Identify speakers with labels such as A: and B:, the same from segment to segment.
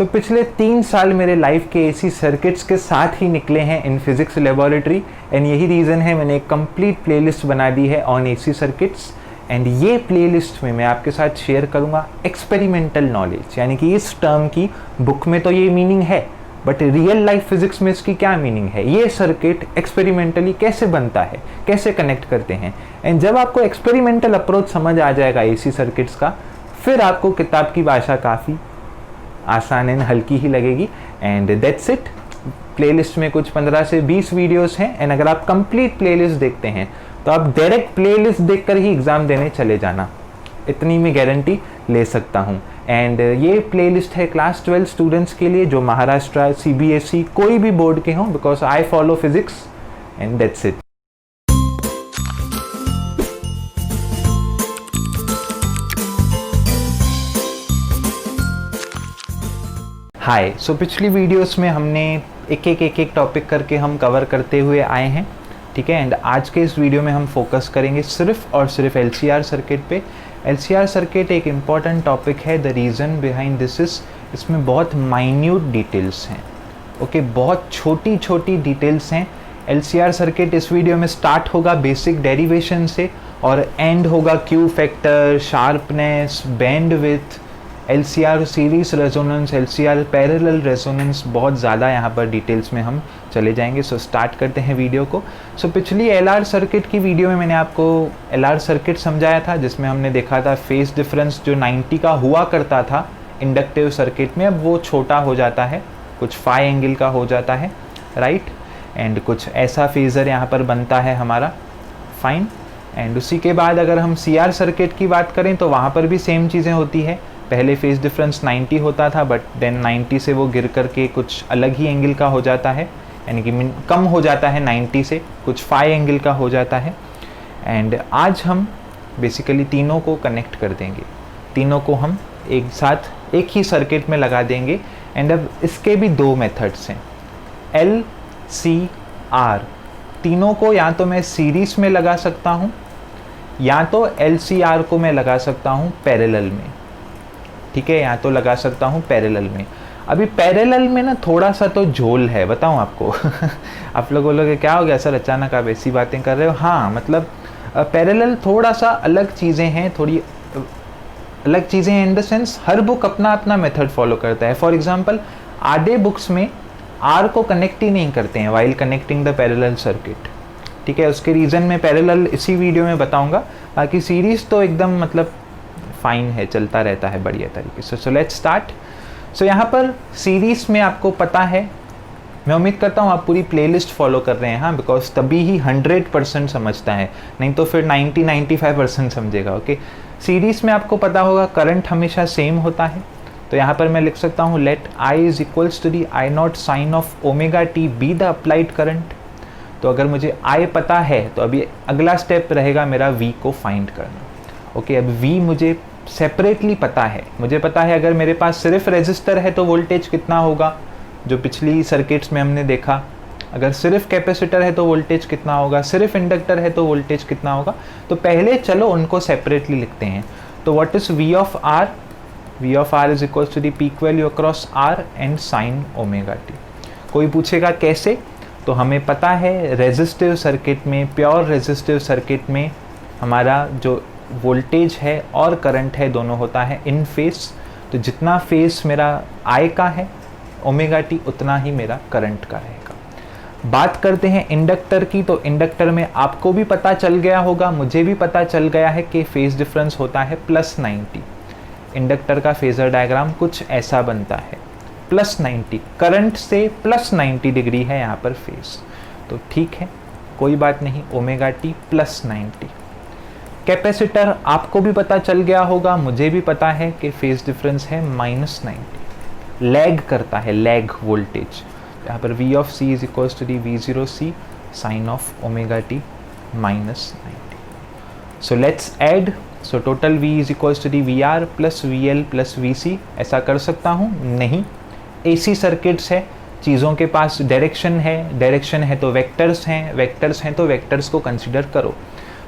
A: पिछले 3 साल मेरे लाइफ के एसी सर्किट्स के साथ ही निकले हैं इन फिजिक्स लेबोरेटरी, एंड यही रीज़न है मैंने एक कंप्लीट प्लेलिस्ट बना दी है ऑन एसी सर्किट्स। एंड ये प्लेलिस्ट में मैं आपके साथ शेयर करूँगा एक्सपेरिमेंटल नॉलेज, यानी कि इस टर्म की बुक में तो ये मीनिंग है, बट रियल लाइफ फिजिक्स में इसकी क्या मीनिंग है, ये सर्किट एक्सपेरिमेंटली कैसे बनता है, कैसे कनेक्ट करते हैं। एंड जब आपको एक्सपेरिमेंटल अप्रोच समझ आ जाएगा एसी सर्किट्स का, फिर आपको किताब की भाषा काफ़ी आसान एंड हल्की ही लगेगी। And that's it. प्लेलिस्ट में कुछ 15 से 20 वीडियोस हैं, एंड अगर आप कंप्लीट प्लेलिस्ट देखते हैं तो आप डायरेक्ट प्लेलिस्ट देखकर ही एग्ज़ाम देने चले जाना, इतनी मैं गारंटी ले सकता हूँ। एंड ये प्लेलिस्ट है क्लास 12 स्टूडेंट्स के लिए जो महाराष्ट्र, CBSE कोई भी बोर्ड के हों, because I follow physics and that's it. Hi, so पिछली वीडियोस में हमने एक टॉपिक करके हम कवर करते हुए आए हैं, ठीक है। एंड आज के इस वीडियो में हम फोकस करेंगे सिर्फ और सिर्फ LCR सर्किट पे। LCR सर्किट एक इम्पॉर्टेंट टॉपिक है। The reason behind this is, इसमें बहुत माइन्यूट डिटेल्स हैं, ओके, बहुत छोटी छोटी डिटेल्स हैं। LCR सर्किट इस वीडियो में स्टार्ट होगा बेसिक डेरिवेशन से और एंड होगा Q factor, sharpness, bandwidth, LCR series resonance, LCR parallel resonance, बहुत ज़्यादा यहाँ पर डिटेल्स में हम चले जाएंगे। सो स्टार्ट करते हैं वीडियो को। सो पिछली LR सर्किट की वीडियो में मैंने आपको LR सर्किट समझाया था, जिसमें हमने देखा था फेज डिफरेंस जो 90 का हुआ करता था इंडक्टिव सर्किट में, अब वो छोटा हो जाता है, कुछ फाई एंगल का हो जाता है, राइट। एंड कुछ ऐसा फेज़र यहाँ पर बनता है हमारा, फाइन। एंड उसी के बाद अगर हम CR सर्किट की बात करें तो वहाँ पर भी सेम चीज़ें होती है। पहले फेज डिफरेंस 90 होता था, बट देन 90 से वो गिर करके कुछ अलग ही एंगल का हो जाता है, यानी कि कम हो जाता है 90 से, कुछ फाई एंगल का हो जाता है। एंड आज हम बेसिकली तीनों को कनेक्ट कर देंगे, तीनों को हम एक साथ एक ही सर्किट में लगा देंगे। एंड अब इसके भी 2 मेथड्स हैं, LCR। तीनों को या तो मैं सीरीज में लगा सकता हूँ या तो LCR को मैं लगा सकता हूँ पैरेलल में, ठीक है, या तो लगा सकता हूँ पैरेलल में। अभी पैरेलल में ना थोड़ा सा तो झोल है, बताऊँ आपको आप लोग बोलोगे क्या हो गया सर, अचानक आप ऐसी बातें कर रहे हो। हाँ, मतलब पैरेलल थोड़ा सा अलग चीज़ें हैं, थोड़ी अलग चीज़ें हैं in the sense her book अपना अपना मेथड फॉलो करता है। फॉर एग्जांपल आधे बुक्स में R को कनेक्ट ही नहीं करते हैं while connecting the parallel circuit, ठीक है। उसके रीज़न में पैरेलल इसी वीडियो में बताऊँगा, बाकी सीरीज़ तो एकदम मतलब फाइन है, चलता रहता है बढ़िया तरीके से। So let's start. सो यहाँ पर सीरीज में आपको पता है, मैं उम्मीद करता हूँ आप पूरी प्लेलिस्ट फॉलो कर रहे हैं, हाँ, बिकॉज तभी ही 100% समझता है, नहीं तो फिर 90-95% समझेगा, ओके। सीरीज में आपको पता होगा करंट हमेशा सेम होता है, तो यहाँ पर मैं लिख सकता हूँ let I is equals to the I0 sine of omega t be the applied current. तो अगर मुझे I पता है तो अभी अगला स्टेप रहेगा मेरा V को फाइंड करना, ओके। अब V मुझे सेपरेटली पता है, मुझे पता है अगर मेरे पास सिर्फ रेजिस्टर है तो वोल्टेज कितना होगा, जो पिछली सर्किट्स में हमने देखा। अगर सिर्फ कैपेसिटर है तो वोल्टेज कितना होगा, सिर्फ इंडक्टर है तो वोल्टेज कितना होगा। तो पहले चलो उनको सेपरेटली लिखते हैं। तो what is V of R? V of R is equals to the peak value across R and sine omega t. कोई पूछेगा कैसे, तो हमें पता है रेजिस्टिव सर्किट में, प्योर रेजिस्टिव सर्किट में हमारा जो वोल्टेज है और करंट है दोनों होता है इन फेस। तो जितना फेस मेरा I का है ओमेगा टी, उतना ही मेरा करंट का रहेगा। बात करते हैं इंडक्टर की, तो इंडक्टर में आपको भी पता चल गया होगा, मुझे भी पता चल गया है कि फेस डिफरेंस होता है +90। इंडक्टर का फेजर डायग्राम कुछ ऐसा बनता है, +90, करंट से +90 डिग्री है यहाँ पर फेस। तो ठीक है, कोई बात नहीं, ओमेगा टी +90। कैपेसिटर आपको भी पता चल गया होगा, मुझे भी पता है कि फेज डिफरेंस है -90, लैग करता है, लैग वोल्टेज। यहाँ पर V of C is equals to the V0C sine of omega t -90। So let's add. So total V is equals to the VR plus VL plus VC। ऐसा कर सकता हूँ? नहीं। AC सर्किट्स है, चीज़ों के पास डायरेक्शन है, डायरेक्शन है तो वेक्टर्स हैं, वेक्टर्स हैं तो वेक्टर्स को कंसिडर करो।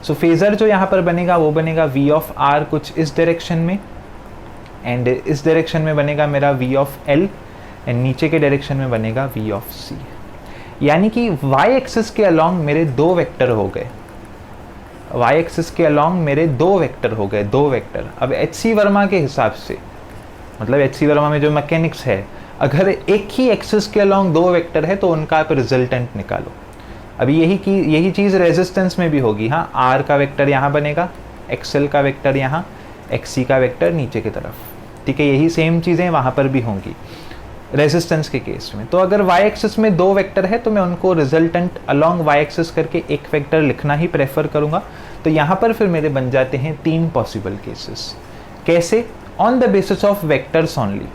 A: सो फेज़र जो यहाँ पर बनेगा वो बनेगा V ऑफ R कुछ इस डायरेक्शन में, एंड इस डायरेक्शन में बनेगा मेरा v ऑफ l एंड नीचे के डायरेक्शन में बनेगा v ऑफ c। यानी कि y एक्सिस के अलोंग मेरे दो वेक्टर हो गए, y एक्सिस के अलोंग मेरे दो वेक्टर हो गए, दो वेक्टर। अब एच.सी. वर्मा के हिसाब से, मतलब एच.सी. वर्मा में जो मैकेनिक्स है, अगर एक ही एक्सिस के अलोंग दो वेक्टर है तो उनका आप रिजल्टेंट निकालो। अभी यही चीज़ रेजिस्टेंस में भी होगी। हाँ, आर का वेक्टर यहाँ बनेगा, एक्सएल का वेक्टर यहाँ, एक्सी का वेक्टर नीचे की तरफ, ठीक है। यही सेम चीज़ें वहाँ पर भी होंगी रेजिस्टेंस के केस में। तो अगर वाई एक्सिस में दो वेक्टर है तो मैं उनको रिजल्टेंट अलोंग वाई एक्सिस करके एक वेक्टर लिखना ही प्रेफर करूँगा। तो यहाँ पर फिर मेरे बन जाते हैं तीन पॉसिबल केसेस। कैसे? On the basis of vectors only,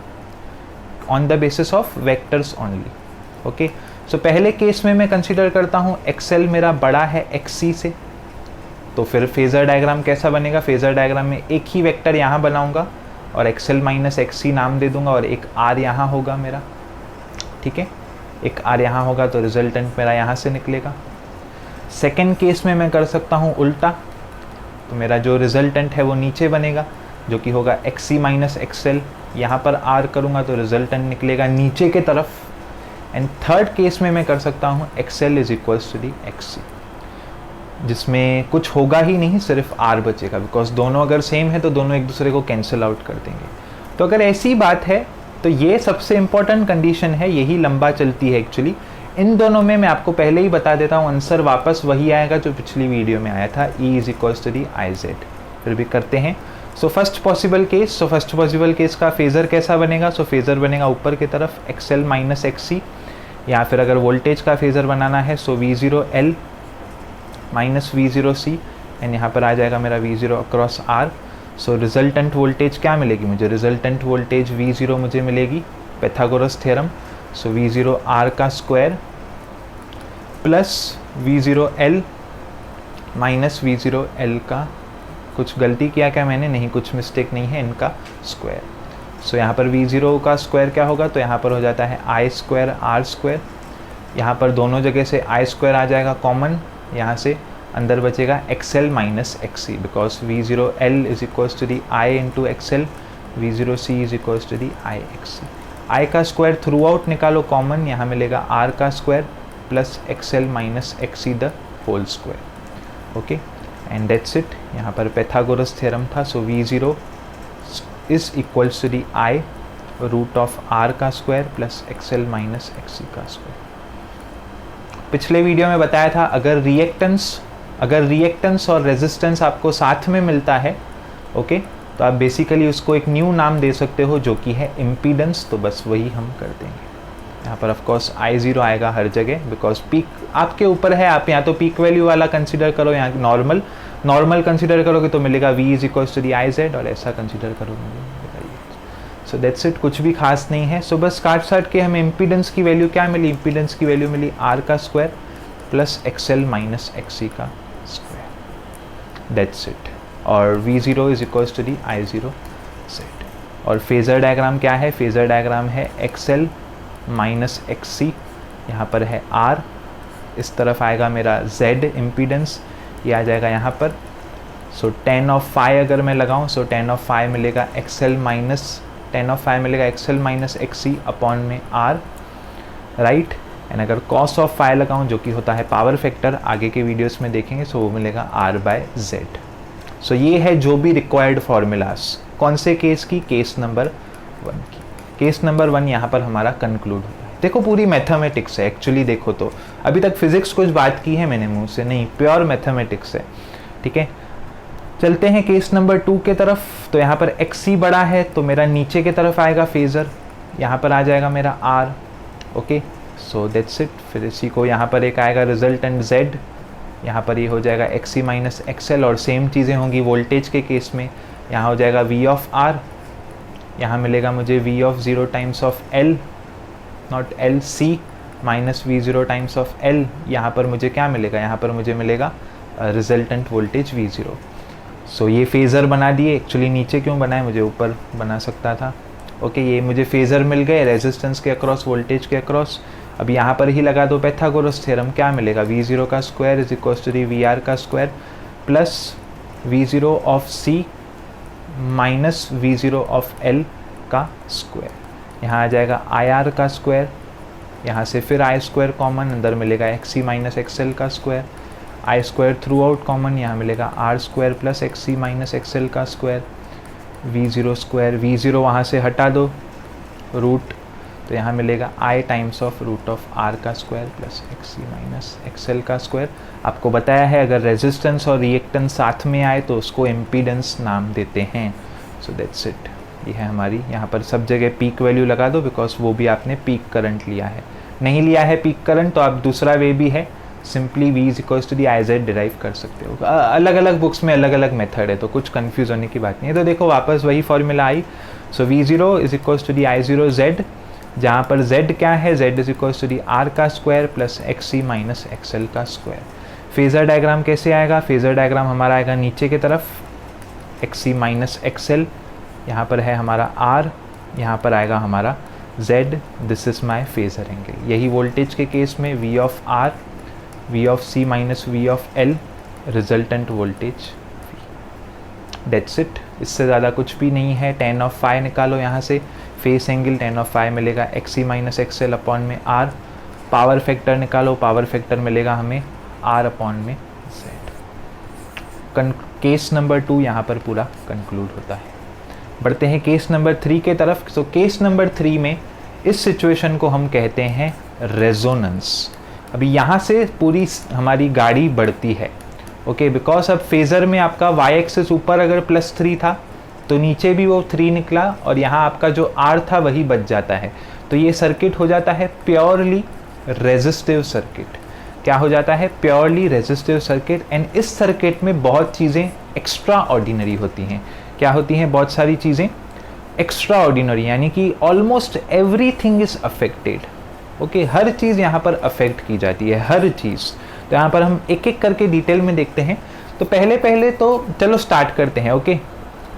A: on the basis of vectors only. Okay, so पहले केस में मैं कंसिडर करता हूँ एक्सएल मेरा बड़ा है एक्सी से, तो फिर फेज़र डायग्राम कैसा बनेगा? फेज़र डायग्राम में एक ही वेक्टर यहाँ बनाऊंगा और एक्सएल माइनस एक्सी नाम दे दूंगा और एक आर यहाँ होगा मेरा, ठीक है। एक आर यहाँ होगा तो रिजल्टेंट मेरा यहाँ से निकलेगा। सेकेंड केस में मैं कर सकता हूँ उल्टा, तो मेरा जो रिजल्टेंट है वो नीचे बनेगा, जो कि होगा एक्सी माइनस एक्सएल। यहाँ पर आर करूँगा तो रिजल्टेंट निकलेगा नीचे के तरफ। एंड थर्ड केस में मैं कर सकता हूँ XL is equals to the XC, जिसमें कुछ होगा ही नहीं, सिर्फ आर बचेगा, बिकॉज दोनों अगर सेम है तो दोनों एक दूसरे को कैंसिल आउट कर देंगे। तो अगर ऐसी बात है तो ये सबसे इंपॉर्टेंट कंडीशन है, यही लंबा चलती है एक्चुअली। इन दोनों में मैं आपको पहले ही बता देता हूँ, आंसर वापस वही आएगा जो पिछली वीडियो में आया था, E is equals to the I Z. फिर भी करते हैं। सो फर्स्ट पॉसिबल केस का फेज़र कैसा बनेगा? सो फेज़र बनेगा ऊपर की तरफ एक्सएल माइनस एक्सी, या फिर अगर वोल्टेज का फेज़र बनाना है सो V0L माइनस V0C, एंड यहाँ पर आ जाएगा मेरा V0 across R। So resultant voltage क्या मिलेगी मुझे? रिजल्टेंट वोल्टेज V0 मुझे मिलेगी पैथागोरस थ्योरम, सो V0 R का square plus V0L minus V0L का, कुछ गलती किया क्या मैंने? नहीं, कुछ मिस्टेक नहीं है, इनका स्क्वायर। सो यहाँ पर V0 का स्क्वायर क्या होगा? तो यहाँ पर हो जाता है आई स्क्वायर आर स्क्वायर। यहाँ पर दोनों जगह से आई स्क्वायर आ जाएगा कॉमन, यहाँ से अंदर बचेगा XL minus XC, because V0L is equals to the I into XL, V0C is equals to the I XC. I का स्क्वायर थ्रू आउट निकालो कॉमन, यहाँ मिलेगा आर का square plus XL minus XC the whole square. Okay, and that's it. यहाँ पर Pythagoras theorem था, so V0 is equals to the I root of R का square plus XL minus XC का square. पिछले video में बताया था अगर रिएक्टेंस और रेजिस्टेंस आपको साथ में मिलता है, ओके, तो आप बेसिकली उसको एक न्यू नाम दे सकते हो जो कि है इम्पीडेंस। तो बस वही हम कर देंगे। यहाँ पर ऑफ कोर्स I0 आएगा हर जगह, बिकॉज पीक आपके ऊपर है, आप यहाँ तो पीक वैल्यू वाला कंसिडर करो, यहाँ नॉर्मल कंसिडर करोगे तो मिलेगा V is equals to the I Z, और ऐसा कंसिडर करोगे। सो दैट्स इट, कुछ भी खास नहीं है। सो बस काट के हमें इम्पीडेंस की वैल्यू क्या मिली? इम्पीडेंस की वैल्यू मिली आर का square plus XL minus XC का स्क्वायर, दैट्स इट। और V0 is equals to the I0 set. और फेज़र डायग्राम क्या है? फेज़र डायग्राम है एक्सएल माइनस एक्सी, यहाँ पर है R, इस तरफ आएगा मेरा Z इम्पीडेंस, ये आ जाएगा यहाँ पर। सो tan ऑफ फाई अगर मैं लगाऊँ, सो tan ऑफ फाई मिलेगा एक्सएल माइनस एक्सी अपॉन में R, राइट। एंड अगर cos ऑफ फाई लगाऊँ, जो कि होता है पावर फैक्टर, आगे के वीडियोस में देखेंगे, सो वो मिलेगा R बाय Z। सो ये है जो भी रिक्वायर्ड फॉर्मूलाज, कौन से केस की? केस नंबर 1 की। केस नंबर 1 यहाँ पर हमारा कंक्लूड होता है। देखो पूरी मैथमेटिक्स है एक्चुअली, देखो तो अभी तक फिजिक्स कुछ बात की है मैंने मुंह से नहीं, प्योर मैथमेटिक्स है, ठीक है। चलते हैं केस नंबर 2 के तरफ। तो यहाँ पर एक्सी बड़ा है तो मेरा नीचे की तरफ आएगा फेज़र, यहाँ पर आ जाएगा मेरा R, okay. So that's it. फिर इसी को यहाँ पर एक आएगा रिजल्टेंट Z, यहाँ पर ये हो जाएगा एक्सी माइनस एक्सएल, और सेम चीज़ें होंगी वोल्टेज के केस में। यहाँ हो जाएगा V ऑफ R, यहाँ मिलेगा मुझे V of 0 times of L not LC minus V0 times of L। यहाँ पर मुझे क्या मिलेगा? यहाँ पर मुझे मिलेगा रिजल्टेंट वोल्टेज V0। सो ये फेज़र बना दिए, एक्चुअली नीचे क्यों बनाए, मुझे ऊपर बना सकता था, ओके। ये मुझे फेज़र मिल गए रेजिस्टेंस के अक्रॉस, वोल्टेज के अक्रॉस। अब यहाँ पर ही लगा दो पैथागोरस थ्योरम, क्या मिलेगा? V0 का square is equals to the VR का square plus V0 of C minus V0 of L का स्क्वायर, यहाँ आ जाएगा IR का स्क्वायर, यहाँ से फिर I स्क्वायर कॉमन, अंदर मिलेगा XC माइनस XL का square, I square through out common, यहाँ मिलेगा R square plus XC minus XL का स्क्वायर, V0 स्क्वायर, V0 वहाँ से हटा दो रूट, तो यहाँ मिलेगा I times of root of R का square plus XC minus XL का स्क्वायर। आपको बताया है अगर रेजिस्टेंस और रिएक्टेंस साथ में आए तो उसको इम्पीडेंस नाम देते हैं। सो दैट्स इट, ये है हमारी, यहाँ पर सब जगह पीक वैल्यू लगा दो बिकॉज वो भी आपने पीक करंट लिया है। नहीं लिया है पीक करंट तो आप दूसरा वे भी है, simply V is equals to the I Z derive कर सकते हो। अलग अलग बुक्स में अलग अलग मेथड है तो कुछ कन्फ्यूज होने की बात नहीं है। तो देखो वापस वही फॉर्मूला आई। So V0 is equals to the I0 Z, जहाँ पर Z क्या है, Z is equals to the R का square plus XC minus XL का स्क्वायर। फेज़र डायग्राम कैसे आएगा, फेज़र डायग्राम हमारा आएगा नीचे की तरफ, XC माइनस XL, यहाँ पर है हमारा R, यहाँ पर आएगा हमारा Z, this is my phasor angle. यही वोल्टेज के केस में V of R, V of C minus V of L, resultant voltage V। That's it, इससे ज़्यादा कुछ भी नहीं है। tan ऑफ phi निकालो यहाँ से, face angle tan of phi मिलेगा XC माइनस XL अपॉन में R, पावर फैक्टर निकालो, पावर फैक्टर मिलेगा हमें R अपॉन में Z। केस नंबर 2 यहाँ पर पूरा कंक्लूड होता है। बढ़ते हैं केस नंबर 3 के तरफ। सो केस नंबर 3 में इस सिचुएशन को हम कहते हैं रेजोनेंस। अभी यहाँ से पूरी हमारी गाड़ी बढ़ती है, ओके, बिकॉज अब फेज़र में आपका y एक्सिस ऊपर अगर +3 था तो नीचे भी वो 3 निकला और यहाँ आपका जो R था वही बच जाता है। तो ये सर्किट हो जाता है प्योरली रेजिस्टिव सर्किट। क्या हो जाता है, प्योरली रेजिस्टिव सर्किट। एंड इस सर्किट में बहुत चीज़ें एक्स्ट्रा ऑर्डिनरी होती हैं। क्या होती हैं, बहुत सारी चीज़ें एक्स्ट्रा ऑर्डिनरी, यानी कि almost everything is affected. Okay, हर चीज़ यहाँ पर अफेक्ट की जाती है, हर चीज़। तो यहाँ पर हम एक एक करके डिटेल में देखते हैं। तो पहले तो चलो स्टार्ट करते हैं। ओके,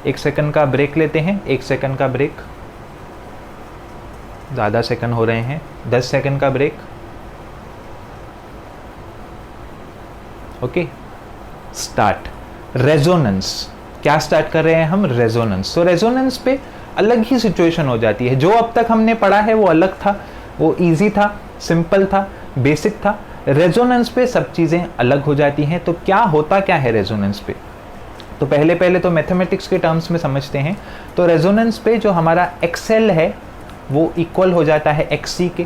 A: 1 सेकंड का ब्रेक लेते हैं, 1 सेकंड का ब्रेक, ज़्यादा सेकंड हो रहे हैं, 10 सेकंड का ब्रेक। Okay, start. रेजोनेंस, क्या स्टार्ट कर रहे हैं हम, रेजोनेंस। तो रेजोनेंस पे अलग ही सिचुएशन हो जाती है। जो अब तक हमने पढ़ा है वो अलग था, वो इजी था, सिंपल था, बेसिक था। रेजोनेंस पे सब चीज़ें अलग हो जाती हैं। तो क्या होता क्या है रेजोनेंस पे, तो पहले तो मैथमेटिक्स के टर्म्स में समझते हैं। तो रेजोनेंस पे जो हमारा XL है वो इक्वल हो जाता है XC के,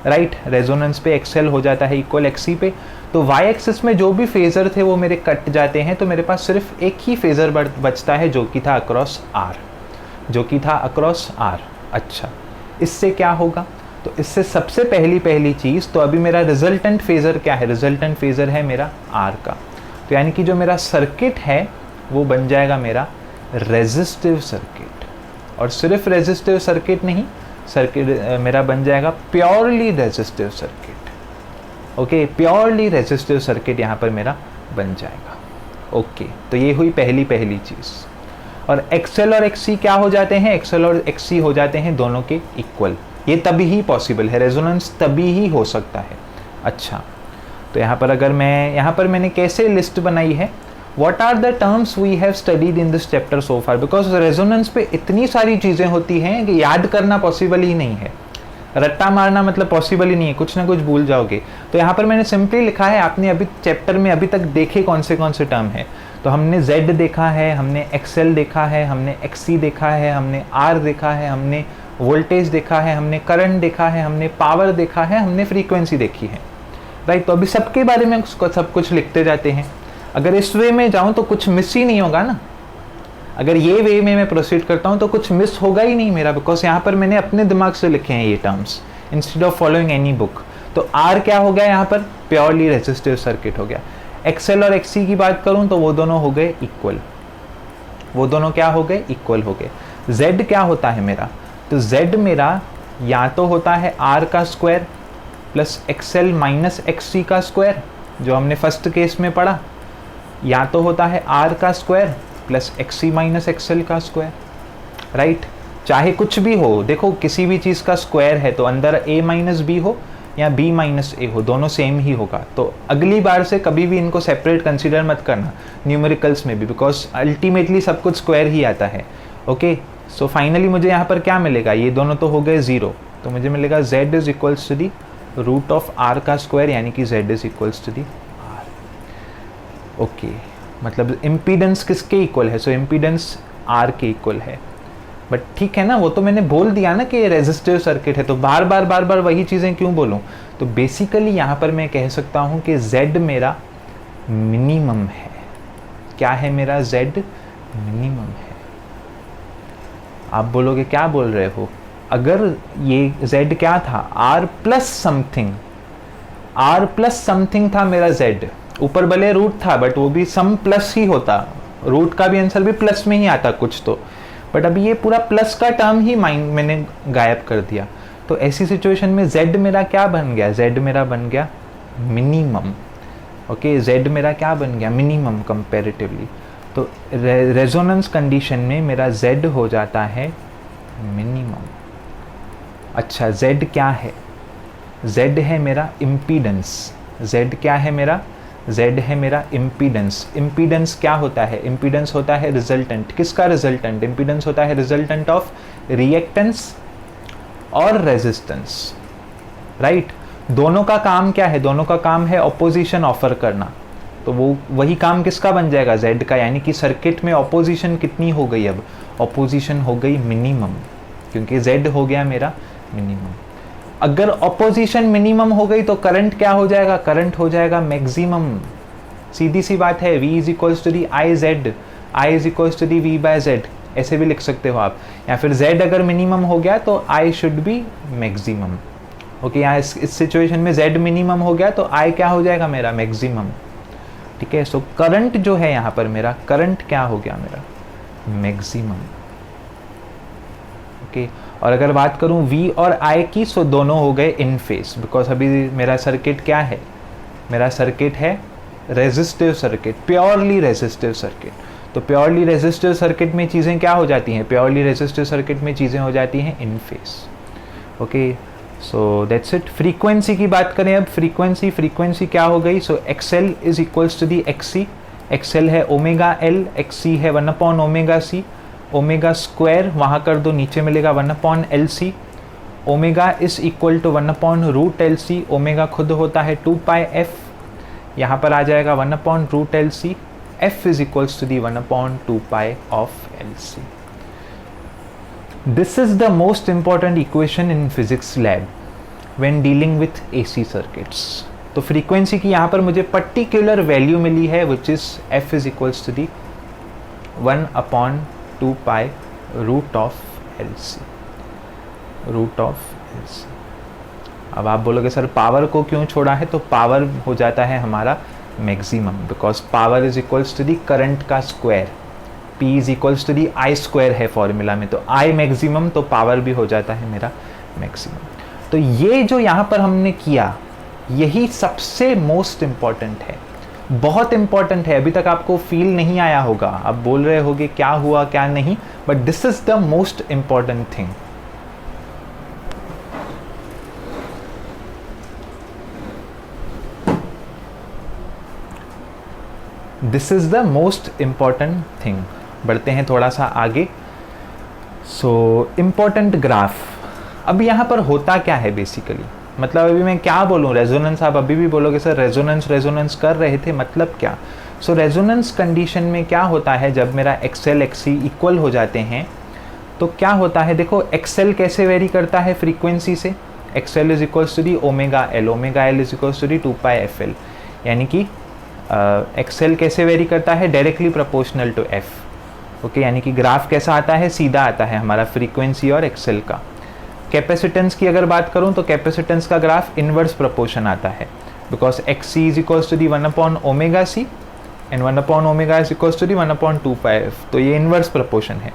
A: राइट। रेजोनेंस पे XL हो जाता है इक्वल XC पे। तो y एक्सिस में जो भी फेज़र थे वो मेरे कट जाते हैं, तो मेरे पास सिर्फ एक ही फेज़र बचता है जो कि था अक्रॉस R, अच्छा, इससे क्या होगा, तो इससे सबसे पहली चीज़, तो अभी मेरा रिजल्टेंट फेज़र क्या है, रिजल्टेंट फेज़र है मेरा R का। तो यानी कि जो मेरा सर्किट है वो बन जाएगा मेरा रेजिस्टिव सर्किट। और सिर्फ रेजिस्टिव सर्किट नहीं, सर्किट मेरा बन जाएगा purely resistive circuit. Okay, purely resistive circuit यहाँ पर मेरा बन जाएगा। ओके, तो ये हुई पहली चीज़। और XL और XC क्या हो जाते हैं, XL और XC हो जाते हैं दोनों के इक्वल। ये तभी ही पॉसिबल है, रेजोनेंस तभी ही हो सकता है। अच्छा, तो यहाँ पर अगर मैंने कैसे लिस्ट बनाई है, what are the terms we have studied in this chapter so far, because resonance पे इतनी सारी चीज़ें होती हैं कि याद करना पॉसिबल ही नहीं है, रट्टा मारना मतलब पॉसिबल ही नहीं है, कुछ ना कुछ भूल जाओगे। तो यहाँ पर मैंने सिंपली लिखा है, आपने अभी चैप्टर में अभी तक देखे कौन से टर्म है। तो हमने Z देखा है, हमने XL देखा है, हमने XC देखा है, हमने R देखा है, हमने वोल्टेज देखा है, हमने करंट देखा है, हमने पावर देखा है, हमने फ्रीक्वेंसी देखी है, राइट। तो अभी सबके बारे में सब कुछ लिखते जाते हैं। अगर इस वे में जाऊँ तो कुछ मिस ही नहीं होगा ना, अगर ये वे में मैं प्रोसीड करता हूँ तो कुछ मिस होगा ही नहीं मेरा, बिकॉज यहाँ पर मैंने अपने दिमाग से लिखे हैं ये terms instead of following any book. तो R क्या हो गया यहाँ पर, प्योरली रेजिस्टिव सर्किट हो गया। XL और XC की बात करूँ तो वो दोनों हो गए इक्वल, वो दोनों क्या हो गए, इक्वल हो गए। Z क्या होता है मेरा, तो Z मेरा या तो होता है R का square plus XL minus XC का स्क्वायर, जो हमने फर्स्ट केस में पढ़ा, या तो होता है R का square plus XC minus XL का स्क्वायर, राइट। चाहे कुछ भी हो, देखो किसी भी चीज़ का स्क्वायर है तो अंदर A माइनस B हो या b माइनस ए हो, दोनों सेम ही होगा। तो अगली बार से कभी भी इनको सेपरेट कंसीडर मत करना न्यूमेरिकल्स में भी, बिकॉज अल्टीमेटली सब कुछ स्क्वायर ही आता है। ओके, सो फाइनली मुझे यहाँ पर क्या मिलेगा, ये दोनों तो हो गए 0, तो मुझे मिलेगा z is equals to the root of r का स्क्वायर, यानी कि z is equals to the r। Okay, मतलब इम्पीडेंस किसके इक्वल है, सो इम्पीडेंस r के इक्वल है। बट ठीक है ना, वो तो मैंने बोल दिया ना कि रेजिस्टिव सर्किट है, तो बार बार वही चीज़ें क्यों बोलूँ। तो बेसिकली यहाँ पर मैं कह सकता हूँ कि z मेरा मिनिमम है। क्या है मेरा, z मिनिमम है। आप बोलोगे क्या बोल रहे हो, अगर ये z क्या था, r प्लस समथिंग था मेरा z, ऊपर भले रूट था बट वो भी सम प्लस ही होता, रूट का भी आंसर भी प्लस में ही आता कुछ तो, बट अभी ये पूरा प्लस का टर्म ही माइंड मैंने गायब कर दिया। तो ऐसी सिचुएशन में z मेरा क्या बन गया, z मेरा बन गया मिनिमम। ओके, z मेरा क्या बन गया, मिनिमम कंपैरेटिवली। तो रेजोनेंस कंडीशन में मेरा z हो जाता है मिनिमम। अच्छा, z क्या है, z है मेरा इम्पीडेंस। z क्या है मेरा, z है मेरा इम्पीडेंस। इम्पीडेंस क्या होता है, इम्पीडेंस होता है रिजल्टेंट। किसका रिजल्टेंट, इम्पीडेंस होता है रिजल्टेंट ऑफ रिएक्टेंस और रेजिस्टेंस, राइट। दोनों का काम क्या है, दोनों का काम है ऑपोजिशन ऑफर करना। तो वो वही काम किसका बन जाएगा, z का, यानी कि सर्किट में ऑपोजिशन कितनी हो गई, अब ऑपोजिशन हो गई मिनिमम, क्योंकि z हो गया मेरा मिनिमम। अगर ऑपोजिशन मिनिमम हो गई तो करंट क्या हो जाएगा, करंट हो जाएगा मैक्सिमम। सीधी सी बात है, v is equals to the I Z, I is equals to the V by Z, ऐसे भी लिख सकते हो आप। या फिर z अगर मिनिमम हो गया तो i should be maximum. Okay, यहाँ इस सिचुएशन में z मिनिमम हो गया तो i क्या हो जाएगा मेरा, मैक्सिमम। ठीक है, सो करंट जो है यहाँ पर मेरा, करंट क्या हो गया मेरा, मैक्सिमम। ओके, और अगर बात करूं v और I की, सो दोनों हो गए इन फेस, बिकॉज अभी मेरा सर्किट क्या है, मेरा सर्किट है resistive circuit, purely resistive circuit. तो प्योरली रेजिस्टिव सर्किट में चीज़ें क्या हो जाती हैं, प्योरली रेजिस्टिव सर्किट में चीज़ें हो जाती हैं in phase. Okay, so that's it. Frequency की बात करें अब, फ्रीक्वेंसी क्या हो गई, so XL is equals to the XC। XL है ओमेगा L, XC है 1 ओमेगा C, ओमेगा स्क्वायर वहाँ कर दो, नीचे मिलेगा 1 LC। Omega is equal to 1 root LC, omega खुद होता है 2 पाई f, यहाँ पर आ जाएगा 1 root LC। f is equals to the 1/2 pi of LC। This is the most important equation in physics lab when dealing with AC circuits. तो frequency की यहाँ पर मुझे पर्टिकुलर वैल्यू मिली है, which is f is equals to the 1/2 pi root of LC, root of LC। अब आप बोलोगे सर पावर को क्यों छोड़ा है, तो पावर हो जाता है हमारा maximum, because power is equals to the current का square, P is equals to the I square है फॉर्मूला में, तो I मैक्सिमम, तो पावर भी हो जाता है मेरा मैक्सिमम। तो ये जो यहाँ पर हमने किया, यही सबसे मोस्ट इम्पॉर्टेंट है, बहुत इंपॉर्टेंट है। अभी तक आपको फील नहीं आया होगा, आप बोल रहे होगे क्या हुआ क्या नहीं, but this is the most important thing. This is the most important thing. बढ़ते हैं थोड़ा सा आगे। So important graph. अब यहाँ पर होता क्या है बेसिकली, मतलब अभी मैं क्या बोलूँ, रेजोनेंस, आप अभी भी बोलोगे सर रेजोनेंस कर रहे थे, मतलब क्या। सो रेजोनेंस कंडीशन में क्या होता है, जब मेरा XL XC इक्वल हो जाते हैं तो क्या होता है, देखो XL कैसे वेरी करता है फ्रीक्वेंसी से, XL is equals to the omega L, omega L is equals to the 2 pi FL, यानी कि XL कैसे वेरी करता है, directly proportional to F। Okay, यानी कि ग्राफ कैसा आता है, सीधा आता है हमारा फ्रीक्वेंसी और XL का। कैपेसिटेंस की अगर बात करूं तो कैपेसिटेंस का ग्राफ इनवर्स प्रोपोर्शन आता है, because XC is equals to the 1 omega C and 1 omega is equals to the 1/2 pi F, तो ये इनवर्स प्रोपोर्शन है।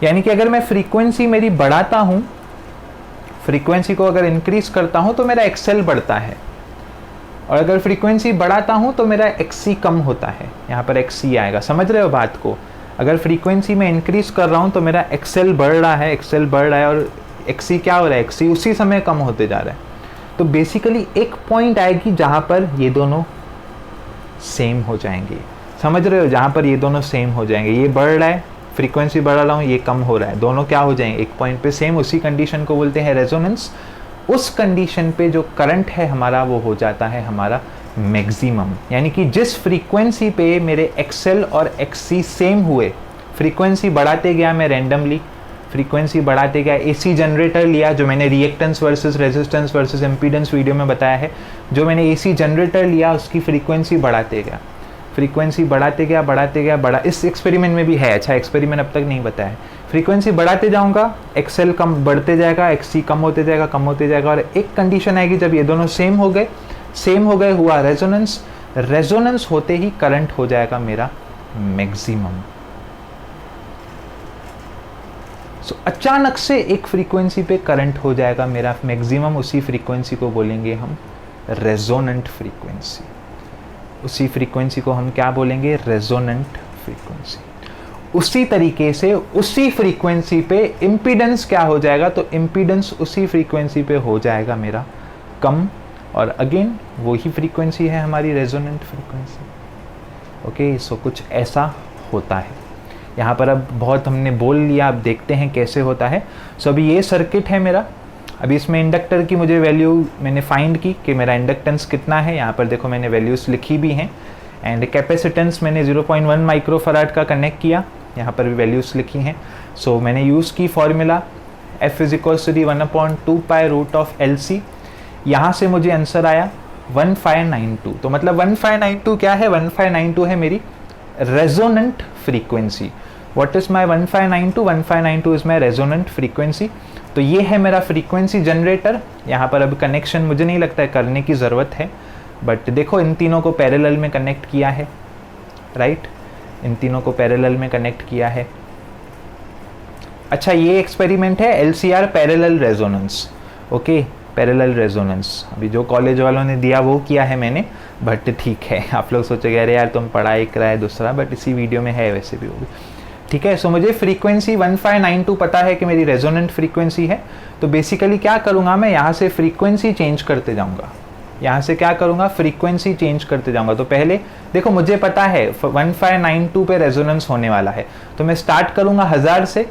A: यानी कि अगर मैं फ्रीक्वेंसी मेरी बढ़ाता हूँ, फ्रीक्वेंसी को अगर इंक्रीज करता हूँ तो मेरा XL बढ़ता है, और अगर फ्रीक्वेंसी बढ़ाता हूँ तो मेरा XC कम होता है, यहाँ पर XC आएगा। समझ रहे हो बात को, अगर फ्रीक्वेंसी में इंक्रीज कर रहा हूँ तो मेरा XL बढ़ रहा है, XL बढ़ रहा है, और XC क्या हो रहा है, XC उसी समय कम होते जा रहा है। तो बेसिकली एक पॉइंट आएगी जहाँ पर ये दोनों सेम हो जाएंगे, समझ रहे हो, जहाँ पर ये दोनों सेम हो जाएंगे, ये बढ़ रहा है, फ्रीक्वेंसी बढ़ा रहा हूँ, ये कम हो रहा है, दोनों क्या हो जाएंगे एक पॉइंट पे सेम, उसी कंडीशन को बोलते हैं रेजोनेंस। उस कंडीशन पे जो करंट है हमारा वो हो जाता है हमारा मैक्सिमम, यानी कि जिस फ्रीक्वेंसी पे मेरे एक्सएल और एक्ससी सेम हुए, फ्रीक्वेंसी बढ़ाते गया मैं रैंडमली, फ्रीक्वेंसी बढ़ाते गया, एसी जनरेटर लिया, जो मैंने reactance versus resistance versus impedance video में बताया है, जो मैंने एसी जनरेटर लिया उसकी फ्रीक्वेंसी बढ़ाते गया, फ्रीक्वेंसी बढ़ाते गया, इस एक्सपेरिमेंट में भी है, अच्छा एक्सपेरिमेंट अब तक नहीं बताया है, फ्रीक्वेंसी बढ़ाते जाऊंगा, एक्सएल कम बढ़ते जाएगा, एक्ससी कम होते जाएगा, और एक कंडीशन आएगी जब ये दोनों सेम हो गए हुआ रेजोनेंस, रेजोनेंस होते ही करंट हो जाएगा मेरा मैक्सिमम। अचानक से एक फ्रीक्वेंसी पे करंट हो जाएगा मेरा मैक्सिमम, उसी फ्रीक्वेंसी को बोलेंगे हम रेजोनेंट फ्रीक्वेंसी, उसी फ्रीक्वेंसी को हम क्या बोलेंगे, रेजोनेंट फ्रीक्वेंसी। उसी तरीके से उसी फ्रीक्वेंसी पे इम्पीडेंस क्या हो जाएगा, तो इम्पीडेंस उसी फ्रीक्वेंसी पे हो जाएगा मेरा कम, और अगेन वही फ्रीक्वेंसी है हमारी रेजोनेंट फ्रीक्वेंसी। ओके, सो कुछ ऐसा होता है यहाँ पर। अब बहुत हमने बोल लिया, अब देखते हैं कैसे होता है। सो अभी ये सर्किट है मेरा, अभी इसमें इंडक्टर की मुझे वैल्यू मैंने फाइंड की कि मेरा इंडक्टेंस कितना है, यहाँ पर देखो मैंने वैल्यूज़ लिखी भी हैं, एंड कैपेसिटेंस मैंने 0.1 माइक्रोफराड का कनेक्ट किया, यहाँ पर भी वैल्यूज़ लिखी हैं। सो मैंने यूज़ की formula F = 1/2 pi root of LC, यहाँ से मुझे आंसर आया 1592। तो मतलब 1592 क्या है, 1592 है मेरी resonant frequency. What is my 1592? 1592 is my resonant frequency. तो ये है मेरा फ्रीक्वेंसी जनरेटर। यहाँ पर अब कनेक्शन मुझे नहीं लगता है करने की ज़रूरत है, बट देखो इन तीनों को पैरेलल में कनेक्ट किया है, राइट, इन तीनों को पैरेलल में कनेक्ट किया है। अच्छा, ये एक्सपेरिमेंट है LCR parallel resonance. Okay, parallel resonance अभी जो कॉलेज वालों ने दिया वो किया है मैंने, बट ठीक है, आप लोग सोचोगे अरे यार तुम पढ़ाई कराए दूसरा, बट इसी वीडियो में है वैसे भी वो भी, ठीक है। सो मुझे फ्रीक्वेंसी 1592 पता है कि मेरी रेजोनेंट फ्रीक्वेंसी है। तो बेसिकली क्या करूँगा मैं, यहाँ से फ्रीक्वेंसी चेंज करते जाऊँगा, यहाँ से क्या करूँगा, फ्रीक्वेंसी चेंज करते जाऊँगा। तो पहले देखो मुझे पता है 1592 पे रेजोनेंस होने वाला है, तो मैं स्टार्ट करूँगा 1000 से,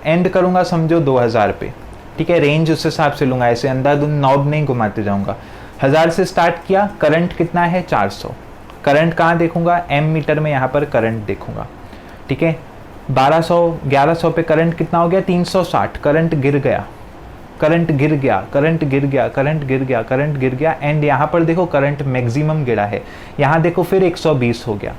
A: एंड करूँगा समझो 2000 पे, ठीक है। रेंज उस हिसाब से लूँगा, ऐसे अंधाधुंध नॉब नहीं घुमाते जाऊँगा। 1000 से स्टार्ट किया, करंट कितना है 400, करंट कहाँ देखूँगा, एम मीटर में यहाँ पर करंट देखूँगा, ठीक है। 1100 पे करंट कितना हो गया 360, करंट गिर गया, करंट गिर गया, करंट गिर गया, करंट गिर गया, करंट गिर गया, एंड यहाँ पर देखो करंट मैक्सिमम गिरा है, यहाँ देखो फिर 120 हो गया,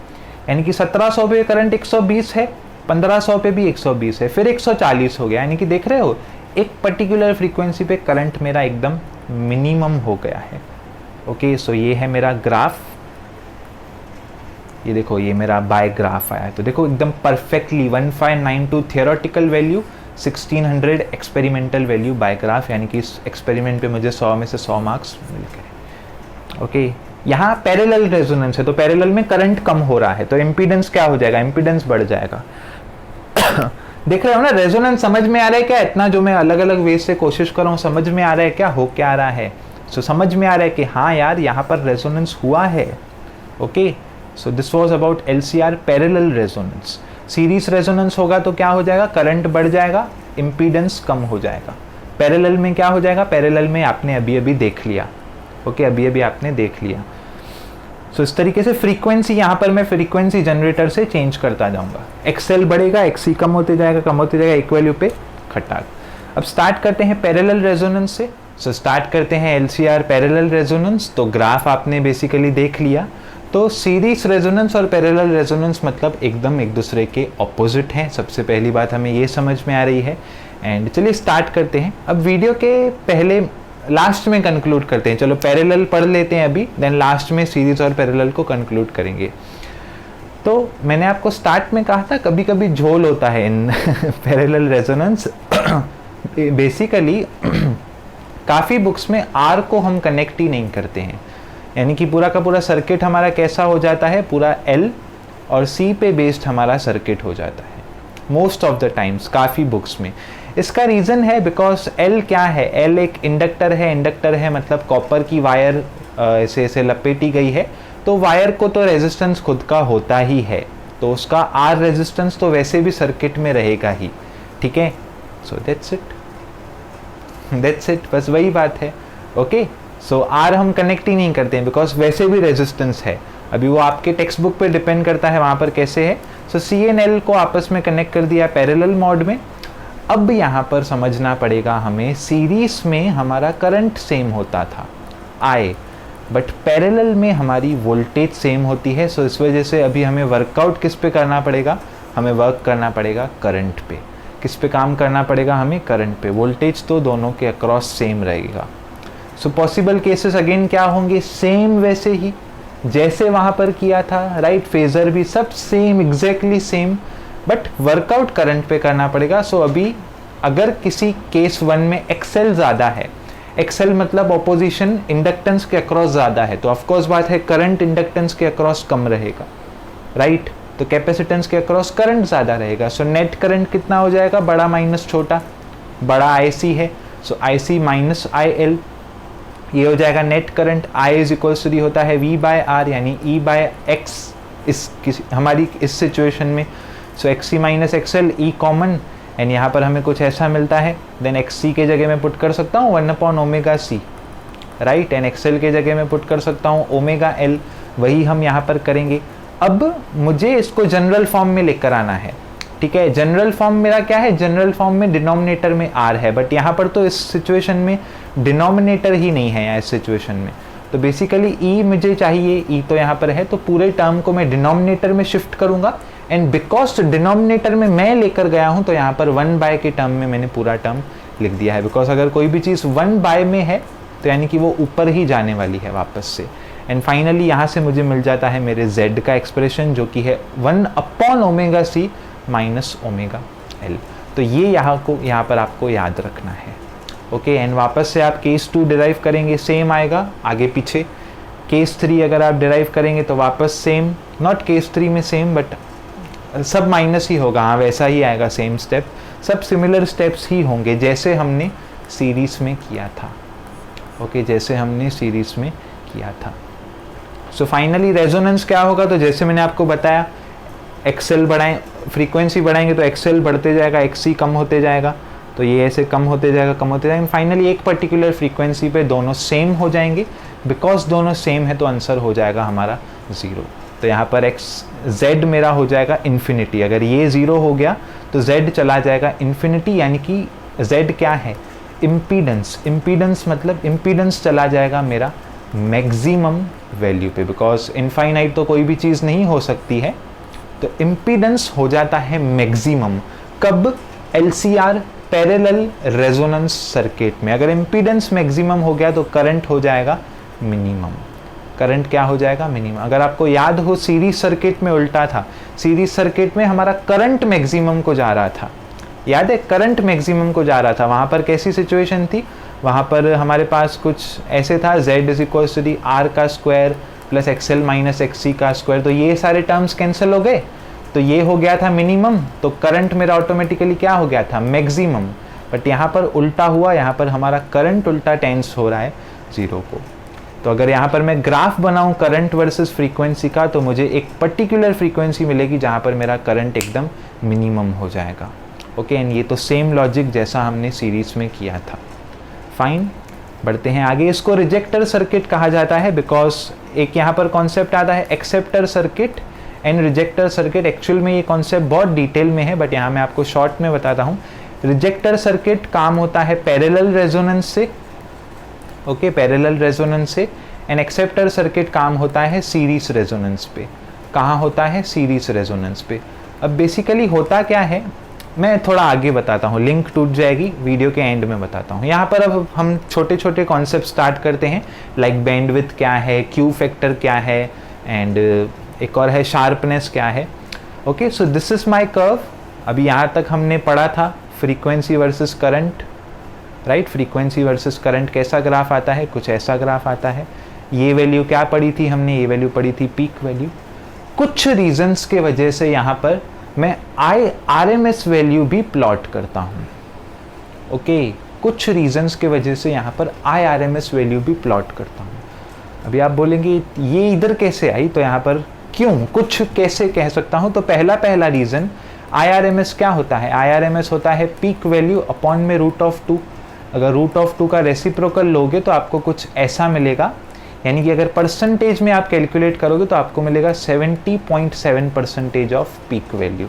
A: यानी कि 1700 पे करंट 120 है, 1500 पे भी 120 है, फिर 140 हो गया, यानी कि देख रहे हो एक पर्टिकुलर फ्रीक्वेंसी पे करंट मेरा एकदम मिनिमम हो गया है। ओके, सो ये है मेरा ग्राफ, ये देखो ये मेरा बाय ग्राफ आया है। तो देखो एकदम perfectly 1592 theoretical value, 1600 experimental value by graph, यानी कि इस एक्सपेरिमेंट पे मुझे 100 में से 100 मार्क्स मिल गए। ओके, यहाँ पैरेलल रेजोनेंस है, तो पैरेलल में करंट कम हो रहा है, तो इम्पीडेंस क्या हो जाएगा, इम्पीडेंस बढ़ जाएगा। देख रहे हो ना, रेजोनेंस समझ में आ रहा है क्या, इतना जो मैं अलग अलग वे से कोशिश कर रहा हूँ, समझ में आ रहा है क्या हो क्या रहा है। सो समझ में आ रहा है कि हाँ यार यहाँ पर रेजोनेंस हुआ है। Okay, so this was about LCR parallel resonance. Series resonance होगा तो क्या हो जाएगा, करंट बढ़ जाएगा, इम्पीडेंस कम हो जाएगा। पैरेलल में क्या हो जाएगा, पैरेलल में आपने अभी अभी देख लिया। ओके, अभी अभी आपने देख लिया। सो इस तरीके से फ्रीक्वेंसी, यहाँ पर मैं फ्रीक्वेंसी जनरेटर से चेंज करता जाऊँगा, XL बढ़ेगा, XC कम होते जाएगा, एक वैल्यू पे खटाक। अब स्टार्ट करते हैं पैरेलल रेजोनेंस से। सो स्टार्ट करते हैं LCR पैरेलल रेजोनेंस। तो ग्राफ आपने बेसिकली देख लिया। तो सीरीज रेजोनेंस और पैरेलल रेजोनेंस मतलब एकदम एक दूसरे के ऑपोजिट हैं, सबसे पहली बात हमें ये समझ में आ रही है। एंड चलिए स्टार्ट करते हैं। अब वीडियो के पहले लास्ट में कंक्लूड करते हैं, चलो पैरेलल पढ़ लेते हैं अभी, देन लास्ट में सीरीज और पैरेलल को कंक्लूड करेंगे। तो मैंने आपको स्टार्ट में कहा था कभी कभी झोल होता है इन पैरेलल रेजोनेंस। बेसिकली काफ़ी बुक्स में R को हम कनेक्ट ही नहीं करते हैं, यानी कि पूरा का पूरा सर्किट हमारा कैसा हो जाता है, पूरा L और C पे बेस्ड हमारा सर्किट हो जाता है। मोस्ट ऑफ द टाइम्स, काफ़ी बुक्स में। इसका रीज़न है बिकॉज एल क्या है, एल एक इंडक्टर है, इंडक्टर है मतलब कॉपर की वायर ऐसे ऐसे लपेटी गई है, तो वायर को तो रेजिस्टेंस खुद का होता ही है, तो उसका आर रेजिस्टेंस तो वैसे भी सर्किट में रहेगा ही, ठीक है। सो दैट्स इट, बस वही बात है। ओके, सो आर हम कनेक्ट ही नहीं करते हैं बिकॉज वैसे भी रेजिस्टेंस है। अभी वो आपके टेक्स्ट बुक पे डिपेंड करता है वहाँ पर कैसे है। सो सी एन एल को आपस में कनेक्ट कर दिया पैरेलल मोड में। अब यहाँ पर समझना पड़ेगा हमें, सीरीज में हमारा करंट सेम होता था आई, बट पैरेलल में हमारी वोल्टेज सेम होती है। सो इस वजह से अभी हमें वर्कआउट किस पे करना पड़ेगा, हमें वर्क करना पड़ेगा करंट पे। किस पे काम करना पड़ेगा हमें, करंट पे। वोल्टेज तो दोनों के अक्रॉस सेम रहेगा। सो पॉसिबल केसेस अगेन क्या होंगे, सेम वैसे ही जैसे वहाँ पर किया था, राइट। फेजर भी सब same, exactly same, but workout current पे करना पड़ेगा। सो अभी अगर किसी केस 1 में एक्सेल ज़्यादा है, एक्सेल मतलब ऑपोजिशन इंडक्टेंस के अक्रॉस ज़्यादा है, तो ऑफकोर्स बात है करंट इंडक्टेंस के अक्रॉस कम रहेगा, राइट। तो कैपेसिटेंस के अक्रॉस करंट ज़्यादा रहेगा। सो नेट करंट कितना हो जाएगा, बड़ा माइनस छोटा, बड़ा आई सी है, सो आई सी माइनस आई एल, ये हो जाएगा net current. I is equals to the होता है वी बाय आर यानी ई बाय एक्स हमारी इस सिचुएशन में। So X C minus XL, E common, and यहाँ पर हमें कुछ ऐसा मिलता है, देन एक्स सी के जगह में पुट कर सकता हूँ 1/ओमेगा सी, राइट, एंड एक्सएल के जगह में पुट कर सकता हूँ ओमेगा एल, वही हम यहाँ पर करेंगे। अब मुझे इसको जनरल फॉर्म में लेकर आना है, ठीक है। जनरल फॉर्म मेरा क्या है, जनरल फॉर्म में डिनोमिनेटर में आर है, बट यहाँ पर तो इस सिचुएशन में डिनोमिनेटर ही नहीं है इस सिचुएशन में, तो बेसिकली ई मुझे चाहिए, ई तो यहाँ पर है, तो पूरे टर्म को मैं डिनोमिनेटर में शिफ्ट करूँगा, एंड बिकॉज डिनोमिनेटर में मैं लेकर गया हूँ तो यहाँ पर 1/, के टर्म में मैंने पूरा टर्म लिख दिया है। बिकॉज अगर कोई भी चीज़ 1/, में है तो यानी कि वो ऊपर ही जाने वाली है वापस से। एंड फाइनली यहाँ से मुझे मिल जाता है मेरे z का एक्सप्रेशन, जो कि है 1/ओमेगा सी माइनस ओमेगा एल। तो ये यहाँ पर आपको याद रखना है, ओके। एंड वापस से आप केस 2 डिराइव करेंगे, सेम आएगा आगे पीछे। केस 3 अगर आप डिराइव करेंगे तो वापस सेम, नॉट केस 3 में सेम बट सब माइनस ही होगा, हाँ वैसा ही आएगा, सेम स्टेप, सब सिमिलर स्टेप्स ही होंगे जैसे हमने सीरीज में किया था, ओके, जैसे हमने सीरीज में किया था। सो फाइनली रेजोनेंस क्या होगा, तो जैसे मैंने आपको बताया, एक्सएल बढ़ाएं, फ्रीक्वेंसी बढ़ाएंगे तो एक्सएल बढ़ते जाएगा, एक्ससी कम होते जाएगा, तो ये ऐसे कम होते जाएगा, कम होते जाएगा। फाइनली एक पर्टिकुलर फ्रीक्वेंसी पे दोनों सेम हो जाएंगे, बिकॉज दोनों सेम है तो आंसर हो जाएगा हमारा 0। तो यहाँ पर z मेरा हो जाएगा इन्फिनिटी। अगर ये 0 हो गया तो z चला जाएगा इन्फिनिटी, यानी कि z क्या है, इम्पीडेंस। इम्पीडेंस मतलब इम्पीडेंस चला जाएगा मेरा मैक्सिमम वैल्यू पे, बिकॉज इनफाइनाइट तो कोई भी चीज़ नहीं हो सकती है, तो इम्पीडेंस हो जाता है मैक्सिमम। कब, LCR पैरेलल रेजोनेंस सर्किट में। अगर इम्पीडेंस मैक्सिमम हो गया तो करंट हो जाएगा मिनिमम। करंट क्या हो जाएगा, मिनिमम। अगर आपको याद हो सीरीज सर्किट में उल्टा था, सीरीज सर्किट में हमारा करंट मैक्सिमम को जा रहा था, याद है, करंट मैक्सिमम को जा रहा था। वहाँ पर कैसी सिचुएशन थी, वहाँ पर हमारे पास कुछ ऐसे था, z is equal to the R का square plus XL minus XC का स्क्वायर, तो ये सारे टर्म्स कैंसिल हो गए, तो ये हो गया था मिनिमम, तो करंट मेरा ऑटोमेटिकली क्या हो गया था, मैक्सिमम। बट यहाँ पर उल्टा हुआ, यहाँ पर हमारा करंट उल्टा टेंस हो रहा है 0 को। तो अगर यहाँ पर मैं ग्राफ बनाऊँ करंट वर्सेस फ्रीक्वेंसी का, तो मुझे एक पर्टिकुलर फ्रीक्वेंसी मिलेगी जहाँ पर मेरा करंट एकदम मिनिमम हो जाएगा, ओके। एंड ये तो सेम लॉजिक जैसा हमने सीरीज में किया था। फाइन, बढ़ते हैं आगे। इसको रिजेक्टर सर्किट कहा जाता है, बिकॉज एक यहाँ पर कॉन्सेप्ट आता है acceptor circuit and ejector circuit. Actual में ये कॉन्सेप्ट बहुत डिटेल में है, बट यहाँ मैं आपको शॉर्ट में बताता हूँ। रिजेक्टर सर्किट काम होता है पैरेलल रेजोनेंस से, ओके, पैरेलल रेजोनेंस से। एंड एक्सेप्टर सर्किट काम होता है सीरीज रेजोनेंस पे। कहाँ होता है, सीरीज रेजोनेंस पे। अब बेसिकली होता क्या है, मैं थोड़ा आगे बताता हूँ, लिंक टूट जाएगी, वीडियो के एंड में बताता हूँ। यहाँ पर अब हम छोटे छोटे कॉन्सेप्ट स्टार्ट करते हैं, लाइक बैंडविड्थ क्या है, क्यू फैक्टर क्या है, एंड एक और है शार्पनेस क्या है, okay. So this is my curve. अभी यहाँ तक हमने पढ़ा था frequency versus current, right. Frequency versus current कैसा ग्राफ आता है, कुछ ऐसा ग्राफ आता है। ये वैल्यू क्या पढ़ी थी हमने, ये वैल्यू पढ़ी थी पीक वैल्यू। कुछ रीजंस के वजह से यहाँ पर मैं IRMS वैल्यू भी प्लॉट करता हूँ। ओके, कुछ रीजंस के वजह से यहाँ पर IRMS वैल्यू भी प्लॉट करता हूँ। अभी आप बोलेंगे ये इधर कैसे आई, तो यहाँ पर क्यों, कुछ कैसे कह सकता हूँ। तो पहला रीज़न, IRMS क्या होता है, IRMS होता है पीक वैल्यू अपॉन में √2। अगर √2 का रेसिप्रोकल लोगे तो आपको कुछ ऐसा मिलेगा, यानी कि अगर परसेंटेज में आप कैलकुलेट करोगे तो आपको मिलेगा 70.7% off peak value.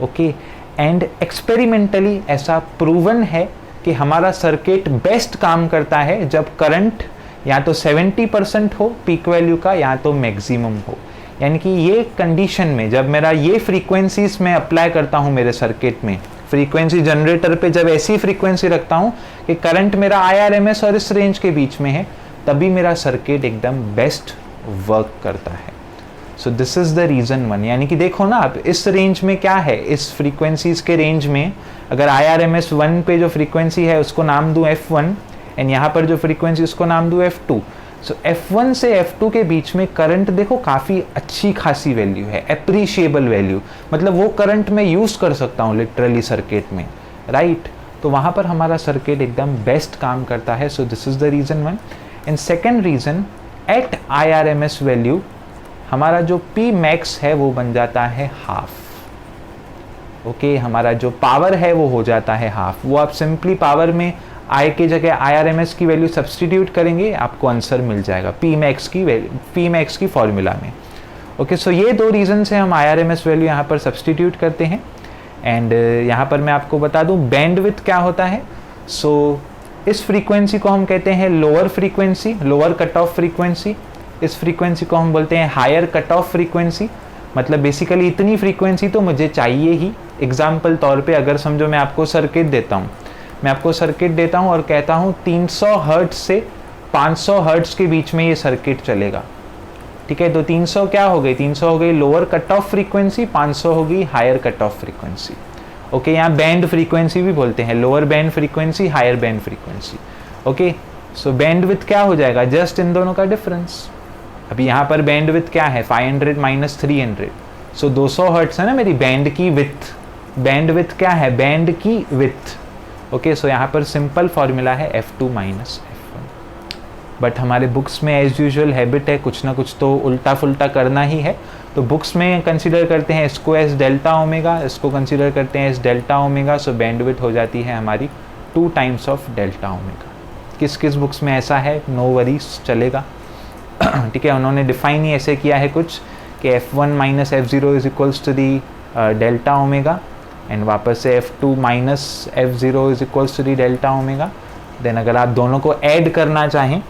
A: Okay, and experimentally ऐसा प्रूवन है कि हमारा सर्किट बेस्ट काम करता है जब करंट या तो 70% हो पीक वैल्यू का या तो मैक्सिमम हो। यानी कि ये कंडीशन में जब मेरा ये फ्रीक्वेंसीज में अप्लाई करता हूँ मेरे सर्किट में, फ्रीक्वेंसी जनरेटर पे जब ऐसी फ्रीक्वेंसी रखता हूँ कि करंट मेरा IRMS और इस रेंज के बीच में है, तभी मेरा सर्किट एकदम बेस्ट वर्क करता है। So this is the reason one. यानी कि देखो ना आप, इस रेंज में क्या है, इस फ्रीक्वेंसीज के रेंज में अगर IRMS 1 पे जो फ्रीक्वेंसी है उसको नाम दूँ F1 एंड यहाँ पर जो फ्रीक्वेंसी उसको नाम दूँ F2। सो F1 से F2 के बीच में करंट देखो काफ़ी अच्छी खासी वैल्यू है, एप्रिशिएबल वैल्यू, मतलब वो करंट मैं यूज़ कर सकता हूँ लिटरली सर्किट में, राइट। तो वहाँ पर हमारा सर्किट एकदम बेस्ट काम करता है। So this is the reason one. And second reason, at IRMS वैल्यू हमारा जो P मैक्स है वो बन जाता है हाफ। ओके, हमारा जो पावर है वो हो जाता है हाफ। वो आप सिंपली पावर में I की जगह IRMS की वैल्यू सब्सटीट्यूट करेंगे, आपको आंसर मिल जाएगा P मैक्स की फॉर्मूला में। ओके, सो ये दो रीज़न से हम IRMS वैल्यू यहाँ पर सब्सटीट्यूट करते हैं। एंड यहाँ पर मैं आपको बता दूँ बैंडविड्थ क्या होता है। सो इस फ्रीक्वेंसी को हम कहते हैं lower frequency, lower cut off frequency. इस फ्रीक्वेंसी को हम बोलते हैं हायर कट ऑफ फ्रीक्वेंसी। मतलब बेसिकली इतनी फ्रीक्वेंसी तो मुझे चाहिए ही। एग्जाम्पल तौर पे अगर समझो मैं आपको सर्किट देता हूँ, और कहता हूँ 300 हर्ट्ज से 500 हर्ट्ज के बीच में ये सर्किट चलेगा, ठीक है। तो 300 क्या हो गई, 300 हो गई लोअर कट ऑफ फ्रीक्वेंसी, 500 हो गई higher cut off frequency. Okay, यहाँ बैंड फ्रीक्वेंसी भी बोलते हैं, lower band frequency, higher band frequency. Okay, so bandwidth क्या हो जाएगा, जस्ट इन दोनों का डिफरेंस। अभी यहाँ पर बैंडविड्थ क्या है, 500 माइनस 300, सो 200 हर्ट्ज है ना मेरी बैंड की विड्थ। बैंडविड्थ क्या है, बैंड की विड्थ। ओके, सो यहाँ पर सिंपल फॉर्मूला है F2 माइनस F1। बट हमारे बुक्स में एज यूजुअल हैबिट है कुछ ना कुछ तो उल्टा फुल्टा करना ही है। तो बुक्स में कंसीडर करते हैं इसको एज डेल्टा ओमेगा, इसको कंसीडर करते हैं एज डेल्टा ओमेगा। सो बैंडविड्थ हो जाती है हमारी 2 टाइम्स ऑफ डेल्टा ओमेगा। किस किस बुक्स में ऐसा है, नो वरीज, चलेगा। ठीक है, उन्होंने डिफाइन ही ऐसे किया है कुछ कि F1 minus F0 is equals to the delta omega, and वापस से F2 minus F0 is equals to the delta omega. Then अगर आप दोनों को ऐड करना चाहें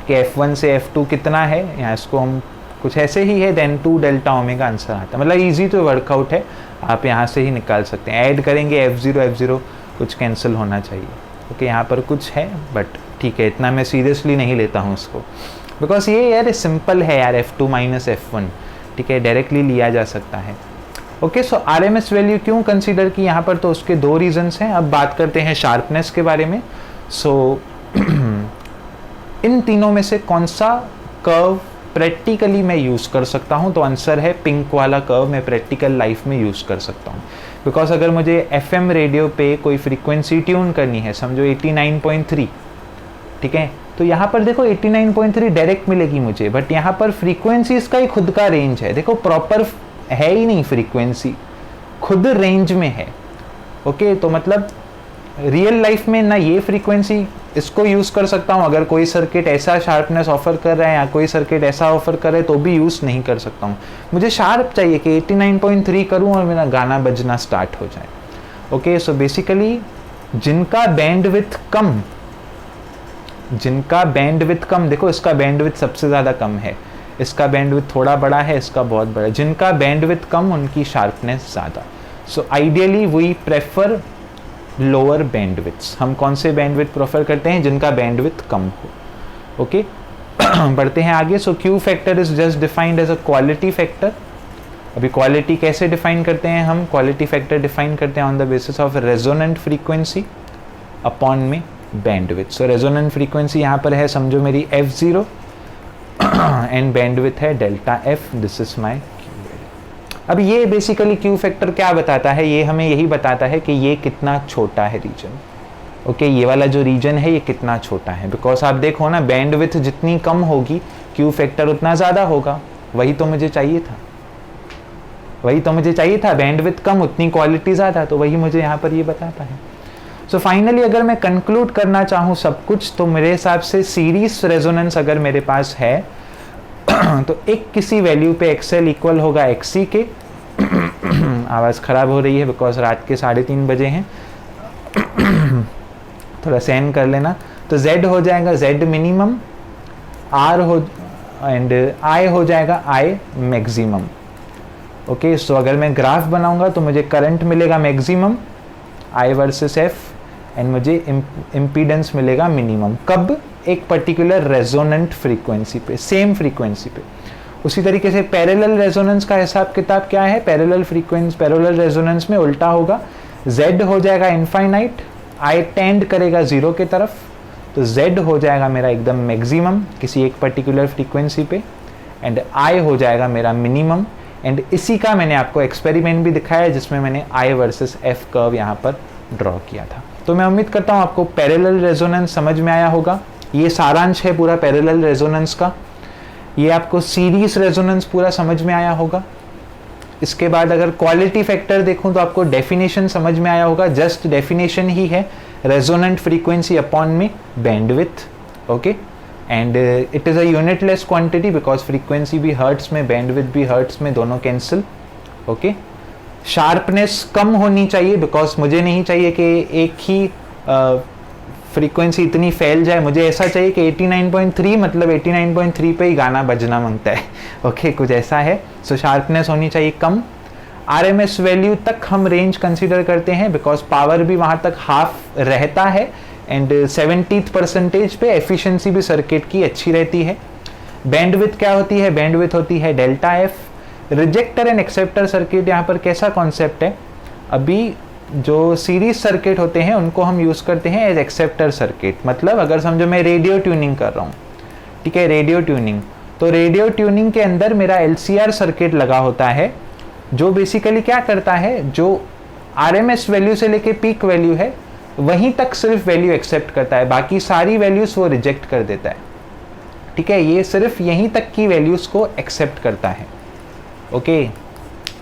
A: कि F1 से F2 कितना है, यहाँ इसको हम कुछ ऐसे ही है, देन 2 डेल्टा ओमेगा आंसर आता है। मतलब ईजी तो वर्कआउट है, आप यहाँ से ही निकाल सकते हैं। ऐड करेंगे F0 कुछ कैंसिल होना चाहिए। ओके, यहाँ पर कुछ है बट ठीक है, इतना मैं सीरियसली नहीं लेता हूँ इसको, बिकॉज ये यार सिंपल है यार, F2 माइनस F1, ठीक है, डायरेक्टली लिया जा सकता है। ओके, सो RMS वैल्यू क्यों कंसीडर की यहाँ पर, तो उसके 2 रीजंस हैं। अब बात करते हैं शार्पनेस के बारे में। सो इन तीनों में से कौन सा कर्व प्रैक्टिकली मैं यूज़ कर सकता हूँ, तो आंसर है पिंक वाला कर्व मैं प्रैक्टिकल लाइफ में यूज़ कर सकता हूँ। बिकॉज अगर मुझे FM रेडियो पे कोई फ्रीक्वेंसी ट्यून करनी है, समझो 89.3, ठीक है, तो यहाँ पर देखो 89.3 डायरेक्ट मिलेगी मुझे, बट यहाँ पर फ्रीक्वेंसी इसका ही खुद का रेंज है। देखो प्रॉपर है ही नहीं, फ्रीक्वेंसी खुद रेंज में है। ओके, तो मतलब रियल लाइफ में ना ये फ्रीक्वेंसी इसको यूज़ कर सकता हूँ, अगर कोई सर्किट ऐसा शार्पनेस ऑफर कर रहा है या कोई सर्किट ऐसा ऑफर कर रहा है तो भी यूज़ नहीं कर सकता हूँ। मुझे शार्प चाहिए कि 89.3 करूँ और मेरा गाना बजना स्टार्ट हो जाए। ओके, सो बेसिकली जिनका बैंडविड्थ कम, देखो इसका बैंडविड्थ सबसे ज़्यादा कम है, इसका बैंडविड्थ थोड़ा बड़ा है, इसका बहुत बड़ा। जिनका बैंडविड्थ कम उनकी शार्पनेस ज़्यादा। So ideally we prefer lower bandwidths. हम कौन से बैंडविड्थ प्रेफर करते हैं, जिनका बैंडविड्थ कम हो। ओके, बढ़ते हैं आगे। So Q factor is just defined as a quality factor. अभी क्वालिटी कैसे डिफाइन करते हैं हम, क्वालिटी फैक्टर डिफाइन करते हैं on the basis of resonant frequency upon में बैंडविड्थ। सो रेजोनेंट फ्रीक्वेंसी यहाँ पर है समझो मेरी F0 एंड बैंडविड्थ है delta F। This is my Q value. अब ये बेसिकली क्यू फैक्टर क्या बताता है, ये हमें यही बताता है कि ये कितना छोटा है रीजन। ओके, ये वाला जो रीजन है ये कितना छोटा है, बिकॉज आप देखो ना बैंडविड्थ जितनी कम होगी क्यू फैक्टर उतना ज़्यादा होगा। वही तो मुझे चाहिए था, वही तो मुझे चाहिए था, बैंडविड्थ कम उतनी क्वालिटी ज़्यादा, तो वही मुझे यहाँ पर ये बताता है। सो फाइनली अगर मैं कंक्लूड करना चाहूँ सब कुछ, तो मेरे हिसाब से सीरीज रेजोनेंस अगर मेरे पास है तो एक किसी वैल्यू पे एक्सएल इक्वल होगा एक्सी के आवाज़ ख़राब हो रही है बिकॉज रात के 3:30 बजे हैं थोड़ा सहन कर लेना। तो Z हो जाएगा Z मिनिमम, R हो एंड I हो जाएगा I मैक्सिमम। ओके, सो अगर मैं ग्राफ बनाऊंगा तो मुझे करंट मिलेगा maximum I versus F and मुझे इम्पीडेंस मिलेगा मिनिमम। कब? एक पर्टिकुलर रेजोनेंट फ्रीक्वेंसी पे, सेम फ्रीक्वेंसी पे। उसी तरीके से पैरेलल रेजोनेंस का हिसाब किताब क्या है, पैरेलल रेजोनेंस में उल्टा होगा, Z हो जाएगा इनफाइनाइट, I टेंड करेगा 0 की तरफ, तो Z हो जाएगा मेरा एकदम मैक्सिमम किसी एक पर्टिकुलर फ्रीक्वेंसी पे एंड I हो जाएगा मेरा मिनिमम। एंड इसी का मैंने आपको एक्सपेरिमेंट भी दिखाया जिसमें मैंने I वर्सेस F कर्व यहाँ पर ड्रॉ किया था। तो मैं उम्मीद करता हूँ आपको पैरेलल रेजोनेंस समझ में आया होगा। ये सारांश है पूरा पैरेलल रेजोनेंस का। ये आपको सीरीज रेजोनेंस पूरा समझ में आया होगा। इसके बाद अगर क्वालिटी फैक्टर देखूं तो आपको डेफिनेशन समझ में आया होगा। जस्ट डेफिनेशन ही है, रेजोनेंट फ्रीक्वेंसी अपॉन में bandwidth. Okay, and it is a unitless quantity because frequency भी हर्ट्स में, बैंडविड्थ भी हर्ट्स में, दोनों कैंसिल। ओके, शार्पनेस कम होनी चाहिए बिकॉज मुझे नहीं चाहिए कि एक ही फ्रीक्वेंसी इतनी फैल जाए। मुझे ऐसा चाहिए कि 89.3 मतलब 89.3 पे ही गाना बजना मांगता है। ओके, कुछ ऐसा है। सो शार्पनेस होनी चाहिए कम। RMS वैल्यू तक हम रेंज कंसीडर करते हैं बिकॉज पावर भी वहाँ तक हाफ रहता है एंड 70th परसेंटेज पे एफिशिएंसी भी सर्किट की अच्छी रहती है। बैंडविड्थ क्या होती है? बैंडविड्थ होती है delta F. Ejector and acceptor circuit यहाँ पर कैसा कॉन्सेप्ट है, अभी जो सीरीज सर्किट होते हैं उनको हम यूज़ करते हैं एज एक्सेप्टर सर्किट। मतलब अगर समझो मैं रेडियो ट्यूनिंग कर रहा हूँ, ठीक है, रेडियो ट्यूनिंग, तो रेडियो ट्यूनिंग के अंदर मेरा LCR सर्किट लगा होता है जो बेसिकली क्या करता है, जो RMS वैल्यू से लेके पीक वैल्यू है वहीं तक सिर्फ वैल्यू एक्सेप्ट करता है, बाकी सारी वैल्यूज़ वो रिजेक्ट कर देता है। ठीक है, ये सिर्फ यहीं तक की वैल्यूज़ को एक्सेप्ट करता है। ओके,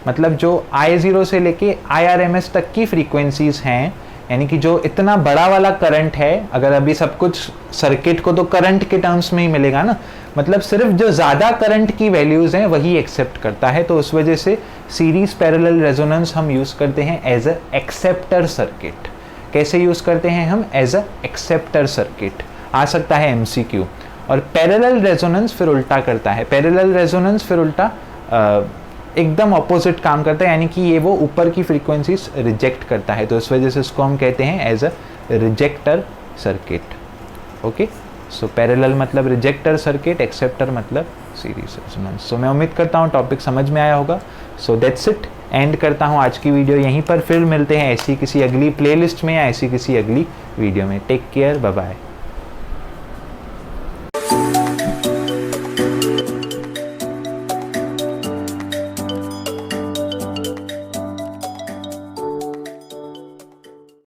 A: मतलब जो I0 से लेके IRMS तक की फ्रीक्वेंसीज हैं, यानी कि जो इतना बड़ा वाला करंट है, अगर अभी सब कुछ सर्किट को तो करंट के टर्म्स में ही मिलेगा ना, मतलब सिर्फ जो ज़्यादा करंट की वैल्यूज़ हैं वही एक्सेप्ट करता है। तो उस वजह से सीरीज पैरेलल रेजोनेंस हम यूज़ करते हैं एज अ एक्सेप्टर सर्किट। कैसे यूज़ करते हैं हम? As a acceptor circuit. आ सकता है MCQ। और पैरेलल रेजोनेंस फिर उल्टा करता है। पैरेलल रेजोनेंस फिर उल्टा एकदम ऑपोजिट काम करता है, यानी कि ये वो ऊपर की फ्रीक्वेंसीज रिजेक्ट करता है, तो इस वजह से इसको हम कहते हैं as a rejector circuit. Okay, so parallel मतलब रिजेक्टर सर्किट, एक्सेप्टर मतलब सीरीज रेजोनेंस। सो मैं उम्मीद करता हूँ टॉपिक समझ में आया होगा। सो दैट्स इट, एंड करता हूँ आज की वीडियो यहीं पर। फिर मिलते हैं ऐसी किसी अगली प्लेलिस्ट में या ऐसी किसी अगली वीडियो में। Take care, bye bye.